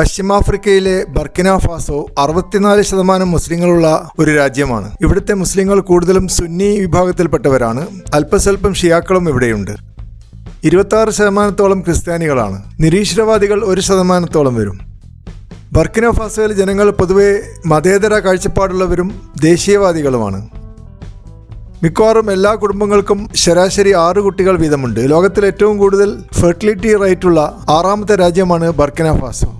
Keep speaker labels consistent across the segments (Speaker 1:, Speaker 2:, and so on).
Speaker 1: പശ്ചിമാഫ്രിക്കയിലെ ബർക്കിന Faso 64% മുസ്ലിങ്ങളുള്ള ഒരു രാജ്യമാണ്. ഇവിടുത്തെ മുസ്ലിങ്ങൾ കൂടുതലും സുന്നി വിഭാഗത്തിൽപ്പെട്ടവരാണ്. അല്പസ്വല്പം ഷിയാക്കളും ഇവിടെയുണ്ട്. 26% ക്രിസ്ത്യാനികളാണ്. നിരീശ്വരവാദികൾ 1% വരും. ബർക്കിന ഫാസോയിലെ ജനങ്ങൾ പൊതുവെ മതേതര കാഴ്ചപ്പാടുള്ളവരും ദേശീയവാദികളുമാണ്. മിക്കവാറും എല്ലാ കുടുംബങ്ങൾക്കും ശരാശരി 6 കുട്ടികൾ വീതമുണ്ട്. ലോകത്തിൽ ഏറ്റവും കൂടുതൽ ഫെർട്ടിലിറ്റി റേറ്റുള്ള 6ാമത്തെ രാജ്യമാണ് ബർക്കിന ഫാസോ.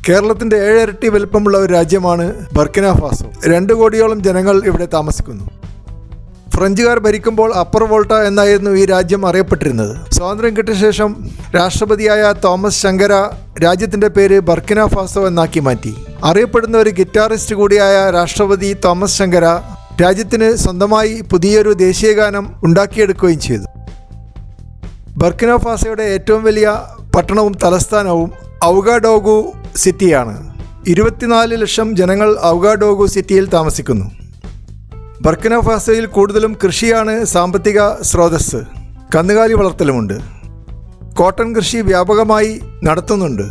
Speaker 1: കേരളത്തിൻ്റെ 7 ഇരട്ടി വലുപ്പമുള്ള ഒരു രാജ്യമാണ് ബർക്കിന ഫാസോ. 2 കോടിയോളം ജനങ്ങൾ ഇവിടെ താമസിക്കുന്നു. ഫ്രഞ്ചുകാർ ഭരിക്കുമ്പോൾ അപ്പർ വോൾട്ട എന്നായിരുന്നു ഈ രാജ്യം അറിയപ്പെട്ടിരുന്നത്. സ്വാതന്ത്ര്യം കിട്ടിയ ശേഷം രാഷ്ട്രപതിയായ തോമസ് ശങ്കര രാജ്യത്തിൻ്റെ പേര് ബർക്കിന ഫാസോ എന്നാക്കി മാറ്റി. അറിയപ്പെടുന്ന ഒരു ഗിറ്റാറിസ്റ്റ് കൂടിയായ രാഷ്ട്രപതി തോമസ് ശങ്കര രാജ്യത്തിന് സ്വന്തമായി പുതിയൊരു ദേശീയഗാനം ഉണ്ടാക്കിയെടുക്കുകയും ചെയ്തു. ബർക്കിന ഫാസോയുടെ ഏറ്റവും വലിയ പട്ടണവും തലസ്ഥാനവും ഔഗാഡോഗു സിറ്റിയാണ്. 24 ലക്ഷം ജനങ്ങൾ ഔഗാഡോഗു സിറ്റിയിൽ താമസിക്കുന്നു. ബർക്കിന ഫാസോയിൽ കൂടുതലും കൃഷിയാണ് സാമ്പത്തിക സ്രോതസ്സ്. കന്നുകാലി വളർത്തലുമുണ്ട്. കോട്ടൺ കൃഷി വ്യാപകമായി നടത്തുന്നുണ്ട്.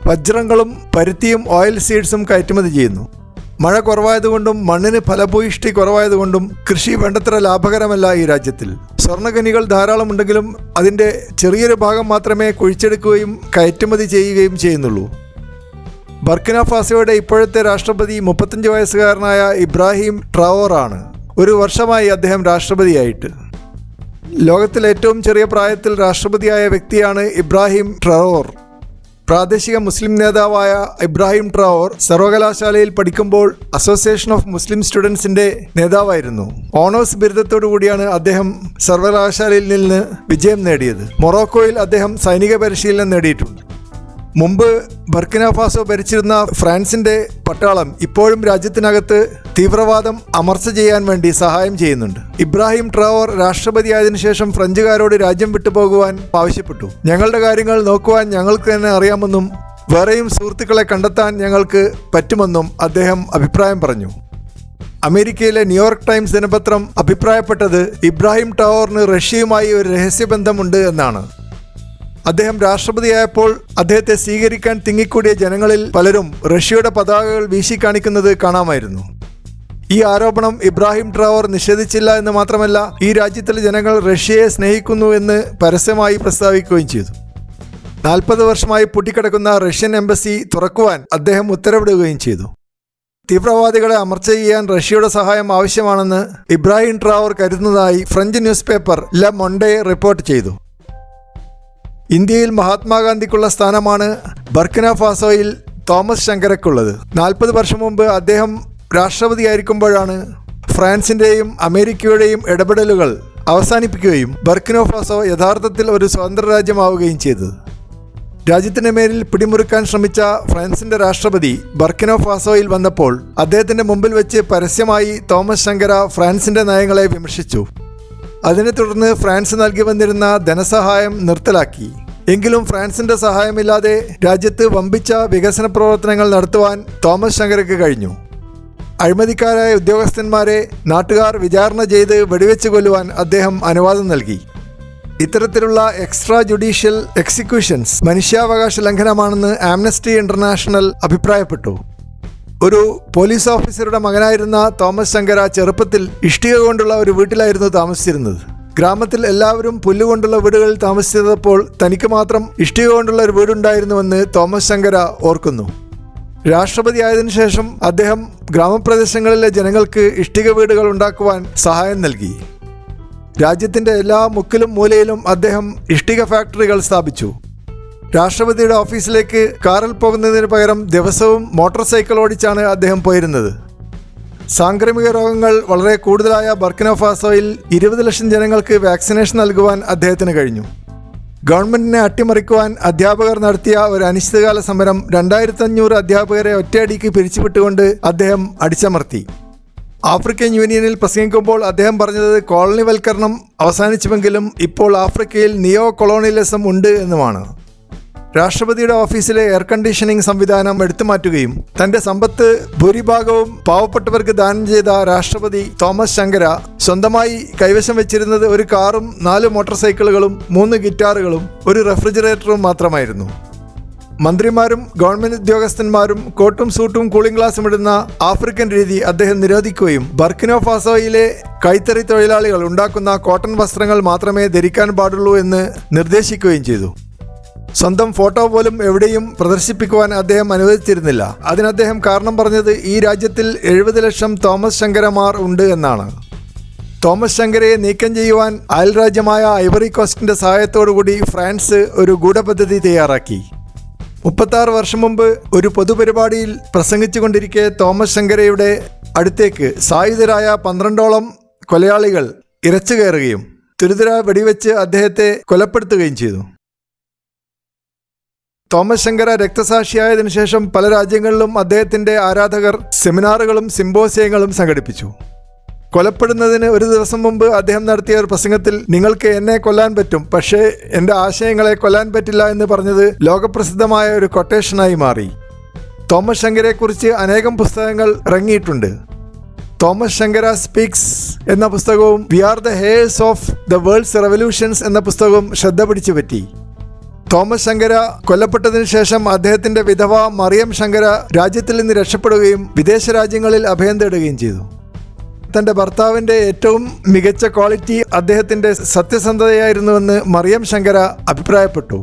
Speaker 1: വജ്രങ്ങളും പരുത്തിയും ഓയിൽ സീഡ്സും കയറ്റുമതി ചെയ്യുന്നു. മഴ കുറവായതുകൊണ്ടും മണ്ണിന് ഫലഭൂയിഷ്ടി കുറവായതുകൊണ്ടും കൃഷി വേണ്ടത്ര ലാഭകരമല്ല ഈ രാജ്യത്തിൽ. സ്വർണ്ണഖനികൾ ധാരാളമുണ്ടെങ്കിലും അതിൻ്റെ ചെറിയൊരു ഭാഗം മാത്രമേ കുഴിച്ചെടുക്കുകയും കയറ്റുമതി ചെയ്യുകയും ചെയ്യുന്നുള്ളൂ. ബർക്കിന ഫാസോയുടെ ഇപ്പോഴത്തെ രാഷ്ട്രപതി 35 വയസ്സുകാരനായ ഇബ്രാഹിം ട്രാവോർ ആണ്. 1 വർഷമായി അദ്ദേഹം രാഷ്ട്രപതിയായിട്ട്. ലോകത്തിലെ ഏറ്റവും ചെറിയ പ്രായത്തിൽ രാഷ്ട്രപതിയായ വ്യക്തിയാണ് ഇബ്രാഹിം ട്രാവോർ. പ്രാദേശിക മുസ്ലിം നേതാവായ ഇബ്രാഹിം ട്രാവോർ സർവകലാശാലയിൽ പഠിക്കുമ്പോൾ അസോസിയേഷൻ ഓഫ് മുസ്ലിം സ്റ്റുഡൻസിൻ്റെ നേതാവായിരുന്നു. ഓണേഴ്സ് ബിരുദത്തോടു കൂടിയാണ് അദ്ദേഹം സർവകലാശാലയിൽ നിന്ന് വിജയം നേടിയത്. മൊറോക്കോയിൽ അദ്ദേഹം സൈനിക പരിശീലനം നേടിയിട്ടുണ്ട്. മുമ്പ് ബർക്കിന ഫാസോ ഭരിച്ചിരുന്ന ഫ്രാൻസിൻ്റെ പട്ടാളം ഇപ്പോഴും രാജ്യത്തിനകത്ത് തീവ്രവാദം അമർച്ച ചെയ്യാൻ വേണ്ടി സഹായം ചെയ്യുന്നുണ്ട്. ഇബ്രാഹിം ട്രാവോർ രാഷ്ട്രപതിയായതിനു ശേഷം ഫ്രഞ്ചുകാരോട് രാജ്യം വിട്ടുപോകുവാൻ ആവശ്യപ്പെട്ടു. ഞങ്ങളുടെ കാര്യങ്ങൾ നോക്കുവാൻ ഞങ്ങൾക്ക് തന്നെ അറിയാമെന്നും വേറെയും സുഹൃത്തുക്കളെ കണ്ടെത്താൻ ഞങ്ങൾക്ക് പറ്റുമെന്നും അദ്ദേഹം അഭിപ്രായം പറഞ്ഞു. അമേരിക്കയിലെ ന്യൂയോർക്ക് ടൈംസ് ദിനപത്രം അഭിപ്രായപ്പെട്ടത് ഇബ്രാഹിം ട്രാവോറിന് റഷ്യയുമായി ഒരു രഹസ്യബന്ധമുണ്ട് എന്നാണ്. അദ്ദേഹം രാഷ്ട്രപതിയായപ്പോൾ അദ്ദേഹത്തെ സ്വീകരിക്കാൻ തിങ്ങിക്കൂടിയ ജനങ്ങളിൽ പലരും റഷ്യയുടെ പതാകകൾ വീശിക്കാണിക്കുന്നത് കാണാമായിരുന്നു. ഈ ആരോപണം ഇബ്രാഹിം ട്രാവോർ നിഷേധിച്ചില്ല എന്ന് മാത്രമല്ല, ഈ രാജ്യത്തിലെ ജനങ്ങൾ റഷ്യയെ സ്നേഹിക്കുന്നു എന്ന് പരസ്യമായി പ്രസ്താവിക്കുകയും ചെയ്തു. 40 വർഷമായി പൂട്ടിക്കിടക്കുന്ന റഷ്യൻ എംബസി തുറക്കുവാൻ അദ്ദേഹം ഉത്തരവിടുകയും ചെയ്തു. തീവ്രവാദികളെ അമർച്ച ചെയ്യാൻ റഷ്യയുടെ സഹായം ആവശ്യമാണെന്ന് Ibrahim Traore കരുതുന്നതായി French news paper ല മൊണ്ടെ റിപ്പോർട്ട് ചെയ്തു. ഇന്ത്യയിൽ മഹാത്മാഗാന്ധിക്കുള്ള സ്ഥാനമാണ് ബർക്കിന ഫാസോയിൽ തോമസ് ശങ്കരയ്ക്കുള്ളത്. 40 വർഷം മുമ്പ് അദ്ദേഹം രാഷ്ട്രപതിയായിരിക്കുമ്പോഴാണ് ഫ്രാൻസിൻ്റെയും അമേരിക്കയുടെയും ഇടപെടലുകൾ അവസാനിപ്പിക്കുകയും ബർക്കിന ഫാസോ യഥാർത്ഥത്തിൽ ഒരു സ്വതന്ത്ര രാജ്യമാവുകയും ചെയ്തത്. രാജ്യത്തിൻ്റെ മേലിൽ പിടിമുറുക്കാൻ ശ്രമിച്ച ഫ്രാൻസിൻ്റെ രാഷ്ട്രപതി ബർക്കിന ഫാസോയിൽ വന്നപ്പോൾ അദ്ദേഹത്തിൻ്റെ മുമ്പിൽ വെച്ച് പരസ്യമായി തോമസ് ശങ്കര ഫ്രാൻസിൻ്റെ നയങ്ങളെ വിമർശിച്ചു. അതിനെ തുടർന്ന് ഫ്രാൻസ് നൽകി വന്നിരുന്ന ധനസഹായം നിർത്തലാക്കി. എങ്കിലും ഫ്രാൻസിൻ്റെ സഹായമില്ലാതെ രാജ്യത്ത് വമ്പിച്ച വികസന പ്രവർത്തനങ്ങൾ നടത്തുവാൻ തോമസ് ശങ്കരയ്ക്ക് കഴിഞ്ഞു. അഴിമതിക്കാരായ ഉദ്യോഗസ്ഥന്മാരെ നാട്ടുകാർ വിചാരണ ചെയ്ത് വെടിവെച്ച് കൊല്ലുവാൻ അദ്ദേഹം അനുവാദം നൽകി. ഇത്തരത്തിലുള്ള എക്സ്ട്രാ ജുഡീഷ്യൽ എക്സിക്യൂഷൻസ് മനുഷ്യാവകാശ ലംഘനമാണെന്ന് ആംനസ്റ്റി ഇന്റർനാഷണൽ അഭിപ്രായപ്പെട്ടു. ഒരു പോലീസ് ഓഫീസറുടെ മകനായിരുന്ന തോമസ് ശങ്കര ചെറുപ്പത്തിൽ ഇഷ്ടിക കൊണ്ടുള്ള ഒരു വീട്ടിലായിരുന്നു താമസിച്ചിരുന്നത്. ഗ്രാമത്തിൽ എല്ലാവരും പുല്ലുകൊണ്ടുള്ള വീടുകളിൽ താമസിച്ചപ്പോൾ തനിക്ക് മാത്രം ഇഷ്ടിക കൊണ്ടുള്ള ഒരു വീടുണ്ടായിരുന്നുവെന്ന് തോമസ് ശങ്കര ഓർക്കുന്നു. രാഷ്ട്രപതി ആയതിനു ശേഷം അദ്ദേഹം ഗ്രാമപ്രദേശങ്ങളിലെ ജനങ്ങൾക്ക് ഇഷ്ടിക വീടുകൾ ഉണ്ടാക്കുവാൻ സഹായം നൽകി. രാജ്യത്തിൻ്റെ എല്ലാ മുക്കിലും മൂലയിലും അദ്ദേഹം ഇഷ്ടിക ഫാക്ടറികൾ സ്ഥാപിച്ചു. രാഷ്ട്രപതിയുടെ ഓഫീസിലേക്ക് കാറിൽ പോകുന്നതിന് പകരം ദിവസവും മോട്ടോർ സൈക്കിൾ ഓടിച്ചാണ് അദ്ദേഹം പോയിരുന്നത്. സാംക്രമിക രോഗങ്ങൾ വളരെ കൂടുതലായ ബർക്കിന ഫാസോയിൽ 20 ലക്ഷം ജനങ്ങൾക്ക് വാക്സിനേഷൻ നൽകുവാൻ അദ്ദേഹത്തിന് കഴിഞ്ഞു. ഗവൺമെൻറ്റിനെ അട്ടിമറിക്കുവാൻ അധ്യാപകർ നടത്തിയ ഒരു അനിശ്ചിതകാല സമരം 2500 അധ്യാപകരെ ഒറ്റയടിക്ക് പിരിച്ചുവിട്ടുകൊണ്ട് അദ്ദേഹം അടിച്ചമർത്തി. ആഫ്രിക്കൻ യൂണിയനിൽ പ്രസംഗിക്കുമ്പോൾ അദ്ദേഹം പറഞ്ഞത് കോളനിവൽക്കരണം അവസാനിച്ചുവെങ്കിലും ഇപ്പോൾ ആഫ്രിക്കയിൽ നിയോ കൊളോണിയലിസം ഉണ്ട് എന്നുമാണ്. രാഷ്ട്രപതിയുടെ ഓഫീസിലെ എയർ കണ്ടീഷനിങ് സംവിധാനം എടുത്തുമാറ്റുകയും തൻ്റെ സമ്പത്ത് ഭൂരിഭാഗവും പാവപ്പെട്ടവർക്ക് ദാനം ചെയ്ത രാഷ്ട്രപതി തോമസ് ശങ്കര സ്വന്തമായി കൈവശം വെച്ചിരുന്നത് ഒരു കാറും 4 മോട്ടോർ സൈക്കിളുകളും 3 ഗിറ്റാറുകളും ഒരു റെഫ്രിജറേറ്ററും മാത്രമായിരുന്നു. മന്ത്രിമാരും ഗവൺമെന്റ് ഉദ്യോഗസ്ഥന്മാരും കോട്ടും സൂട്ടും കൂളിംഗ് ഗ്ലാസും ഇടുന്ന ആഫ്രിക്കൻ രീതി അദ്ദേഹം നിരോധിക്കുകയും ബർക്കിനോ ഫാസോയിലെ കൈത്തറി തൊഴിലാളികൾ ഉണ്ടാക്കുന്ന കോട്ടൺ വസ്ത്രങ്ങൾ മാത്രമേ ധരിക്കാൻ പാടുള്ളൂ എന്ന് നിർദ്ദേശിക്കുകയും ചെയ്തു. സ്വന്തം ഫോട്ടോ പോലും എവിടെയും പ്രദർശിപ്പിക്കുവാൻ അദ്ദേഹം അനുവദിച്ചിരുന്നില്ല. അതിന് അദ്ദേഹം കാരണം പറഞ്ഞത് ഈ രാജ്യത്തിൽ 70 ലക്ഷം തോമസ് ശങ്കരമാർ ഉണ്ട് എന്നാണ്. തോമസ് ശങ്കരയെ നീക്കം ചെയ്യുവാൻ അയൽരാജ്യമായ ഐവറി കോസ്റ്റിന്റെ സഹായത്തോടുകൂടി ഫ്രാൻസ് ഒരു ഗൂഢപദ്ധതി തയ്യാറാക്കി. 36 വർഷം മുമ്പ് ഒരു പൊതുപരിപാടിയിൽ പ്രസംഗിച്ചുകൊണ്ടിരിക്കെ തോമസ് ശങ്കരയുടെ അടുത്തേക്ക് സായുധരായ 12ഓളം കൊലയാളികൾ ഇരച്ചു കയറുകയും തുരുതുര വെടിവെച്ച് അദ്ദേഹത്തെ കൊലപ്പെടുത്തുകയും ചെയ്തു. തോമസ് ശങ്കര രക്തസാക്ഷിയായതിനു ശേഷം പല രാജ്യങ്ങളിലും അദ്ദേഹത്തിൻ്റെ ആരാധകർ സെമിനാറുകളും സിംബോസിയങ്ങളും സംഘടിപ്പിച്ചു. കൊലപ്പെടുന്നതിന് ഒരു ദിവസം മുമ്പ് അദ്ദേഹം നടത്തിയ ഒരു പ്രസംഗത്തിൽ നിങ്ങൾക്ക് എന്നെ കൊല്ലാൻ പറ്റും, പക്ഷേ എൻ്റെ ആശയങ്ങളെ കൊല്ലാൻ പറ്റില്ല എന്ന് പറഞ്ഞത് ലോകപ്രസിദ്ധമായ ഒരു കൊട്ടേഷനായി മാറി. തോമസ് ശങ്കരയെക്കുറിച്ച് അനേകം പുസ്തകങ്ങൾ ഇറങ്ങിയിട്ടുണ്ട്. തോമസ് ശങ്കര സ്പീക്സ് എന്ന പുസ്തകവും we are the heirs of the world's revolutions എന്ന പുസ്തകവും ശ്രദ്ധ പിടിച്ചു പറ്റി. തോമസ് ശങ്കര കൊല്ലപ്പെട്ടതിനു ശേഷം അദ്ദേഹത്തിൻ്റെ വിധവ മറിയം ശങ്കര രാജ്യത്തിൽ നിന്ന് രക്ഷപ്പെടുകയും വിദേശ രാജ്യങ്ങളിൽ അഭയം തേടുകയും ചെയ്തു. തൻ്റെ ഭർത്താവിൻ്റെ ഏറ്റവും മികച്ച ക്വാളിറ്റി അദ്ദേഹത്തിൻ്റെ സത്യസന്ധതയായിരുന്നുവെന്ന് മറിയം ശങ്കര അഭിപ്രായപ്പെട്ടു.